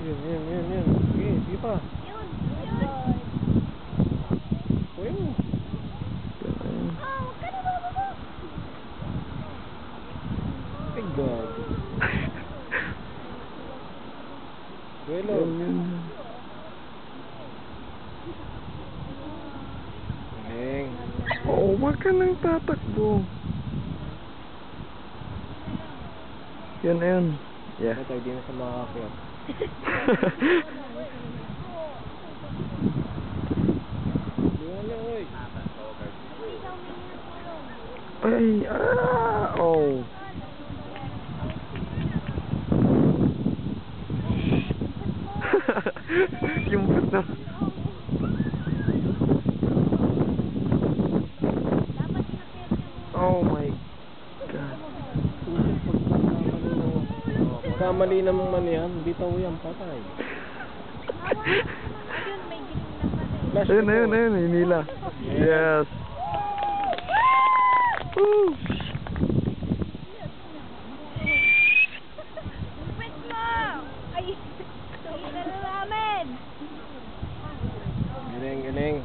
Yun. Sige, sige pa. Yun. Uy mo. Huwag ka na bababa. Ay, gago. Duelo. Galing. Oo, wag ka nang tatakbo. Yun. Yeah. Ito, hindi na sa makakakyat. Duelo, oy. Ay, oh. Yung bus na. Oh my God. Kamali naman man yan, bitaw yan, patay. Ayun, may green na pala. Ayun, hinila. Yes. Woo! Lupit mo! Ay, kita na namin! Galing.